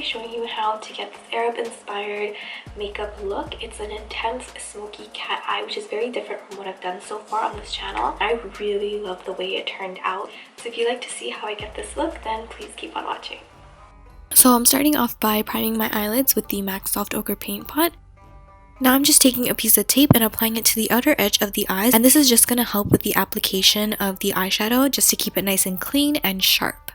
be showing you how to get this Arab-inspired makeup look. It's an intense smoky cat eye, which is very different from what I've done so far on this channel. I really love the way it turned out. So if you'd like to see how I get this look, then please keep on watching. So I'm starting off by priming my eyelids with the MAC Soft Ochre paint pot. Now I'm just taking a piece of tape and applying it to the outer edge of the eyes, and this is just going to help with the application of the eyeshadow, just to keep it nice and clean and sharp.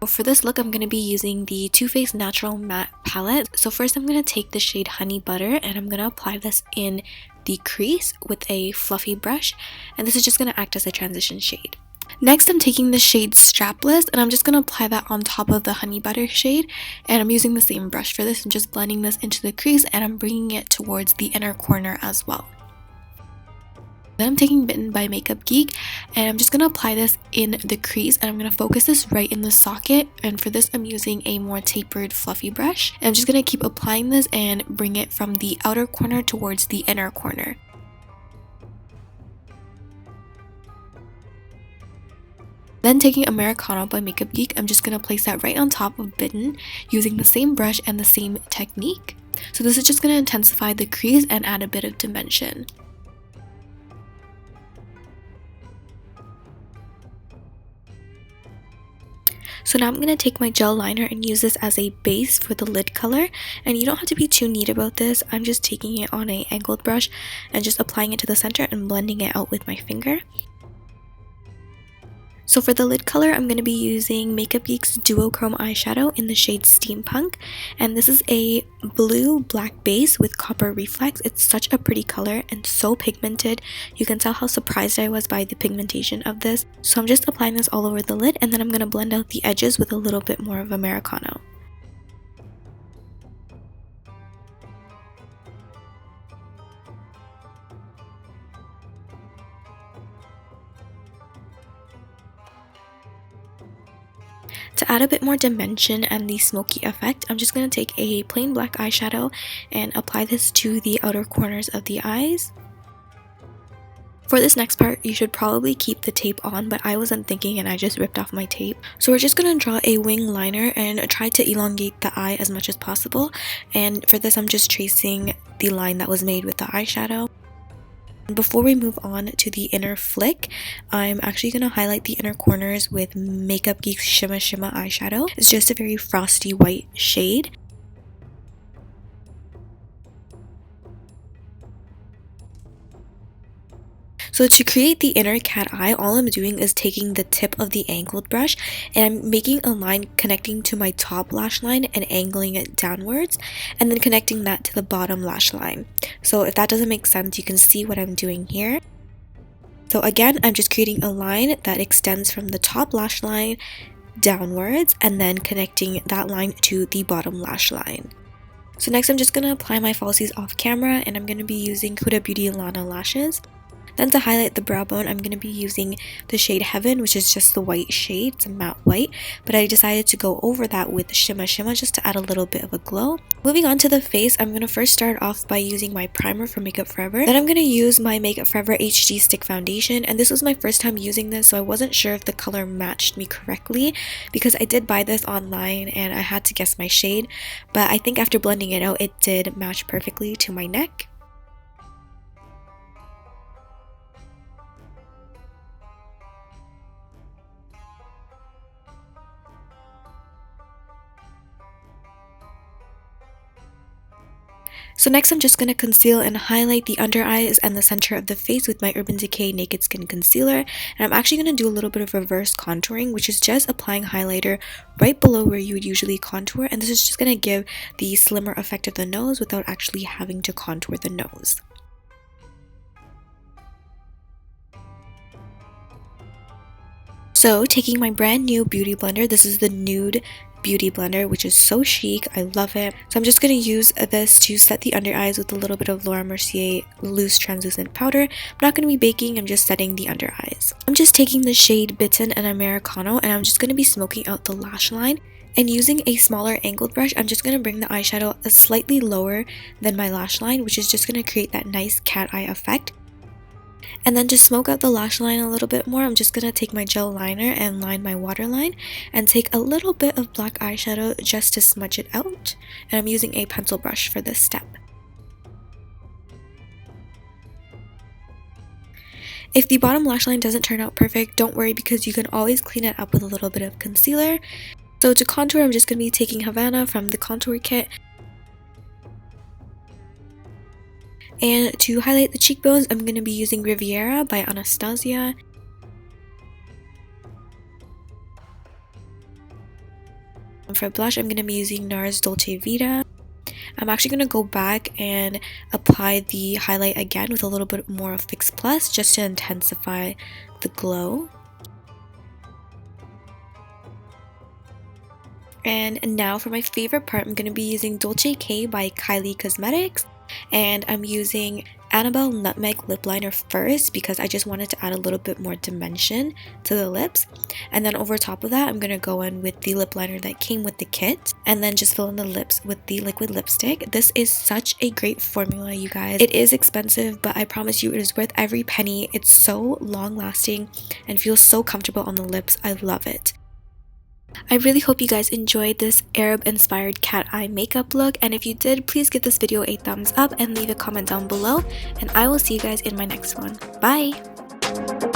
For this look, I'm going to be using the Too Faced Natural Matte Palette. So first I'm going to take the shade Honey Butter and I'm going to apply this in the crease with a fluffy brush, and this is just going to act as a transition shade. Next, I'm taking the shade Strapless and I'm just going to apply that on top of the Honey Butter shade, and I'm using the same brush for this and just blending this into the crease, and I'm bringing it towards the inner corner as well. Then I'm taking Bitten by Makeupgeek and I'm just going to apply this in the crease, and I'm going to focus this right in the socket, and for this I'm using a more tapered fluffy brush. And I'm just going to keep applying this and bring it from the outer corner towards the inner corner. Then taking Americano by Makeupgeek, I'm just going to place that right on top of Bitten using the same brush and the same technique. So this is just going to intensify the crease and add a bit of dimension. So now I'm going to take my gel liner and use this as a base for the lid color, and you don't have to be too neat about this. I'm just taking it on an angled brush and just applying it to the center and blending it out with my finger. So for the lid color, I'm going to be using Makeupgeek's Duochrome eyeshadow in the shade Steampunk, and this is a blue-black base with copper reflex. It's such a pretty color and so pigmented. You can tell how surprised I was by the pigmentation of this. So I'm just applying this all over the lid, and then I'm going to blend out the edges with a little bit more of Americano. To add a bit more dimension and the smoky effect, I'm just going to take a plain black eyeshadow and apply this to the outer corners of the eyes. For this next part, you should probably keep the tape on, but I wasn't thinking and I just ripped off my tape. So we're just going to draw a wing liner and try to elongate the eye as much as possible. And for this, I'm just tracing the line that was made with the eyeshadow. Before we move on to the inner flick, I'm actually going to highlight the inner corners with Makeupgeek's Shimma eyeshadow. It's just a very frosty white shade. So to create the inner cat eye, all I'm doing is taking the tip of the angled brush and I'm making a line connecting to my top lash line and angling it downwards, and then connecting that to the bottom lash line. So if that doesn't make sense, you can see what I'm doing here. So again, I'm just creating a line that extends from the top lash line downwards and then connecting that line to the bottom lash line. So next I'm just going to apply my falsies off camera, and I'm going to be using Huda Beauty Lana lashes. Then to highlight the brow bone, I'm going to be using the shade Heaven, which is just the white shade. It's a matte white, but I decided to go over that with Shimma just to add a little bit of a glow. Moving on to the face, I'm going to first start off by using my primer from Makeup Forever. Then I'm going to use my Makeup Forever HD Stick Foundation, and this was my first time using this, so I wasn't sure if the color matched me correctly because I did buy this online and I had to guess my shade, but I think after blending it out, it did match perfectly to my neck. So next I'm just going to conceal and highlight the under eyes and the center of the face with my Urban Decay Naked Skin Concealer. And I'm actually going to do a little bit of reverse contouring, which is just applying highlighter right below where you would usually contour. And this is just going to give the slimmer effect of the nose without actually having to contour the nose. So taking my brand new beauty blender, this is the Nude Beauty Blender, which is so chic. I love it. So I'm just going to use this to set the under eyes with a little bit of Laura Mercier loose translucent powder. I'm not going to be baking, I'm just setting the under eyes. I'm just taking the shade Bitten and Americano, and I'm just going to be smoking out the lash line. And using a smaller angled brush, I'm just going to bring the eyeshadow slightly lower than my lash line, which is just going to create that nice cat eye effect. And then to smoke out the lash line a little bit more, I'm just going to take my gel liner and line my waterline and take a little bit of black eyeshadow just to smudge it out. And I'm using a pencil brush for this step. If the bottom lash line doesn't turn out perfect, don't worry because you can always clean it up with a little bit of concealer. So to contour, I'm just going to be taking Havana from the Contour Kit. And to highlight the cheekbones, I'm going to be using Riviera by Anastasia. And for blush, I'm going to be using NARS Dolce Vita. I'm actually going to go back and apply the highlight again with a little bit more of Fix Plus just to intensify the glow. And now for my favorite part, I'm going to be using Dolce K by Kylie Cosmetics. And I'm using Annabelle Nutmeg lip liner first because I just wanted to add a little bit more dimension to the lips. And then over top of that, I'm going to go in with the lip liner that came with the kit and then just fill in the lips with the liquid lipstick. This is such a great formula, you guys. It is expensive, but I promise you it is worth every penny. It's so long lasting and feels so comfortable on the lips. I love it. I really hope you guys enjoyed this Arab inspired cat eye makeup look, and if you did, please give this video a thumbs up and leave a comment down below, and I will see you guys in my next one. Bye!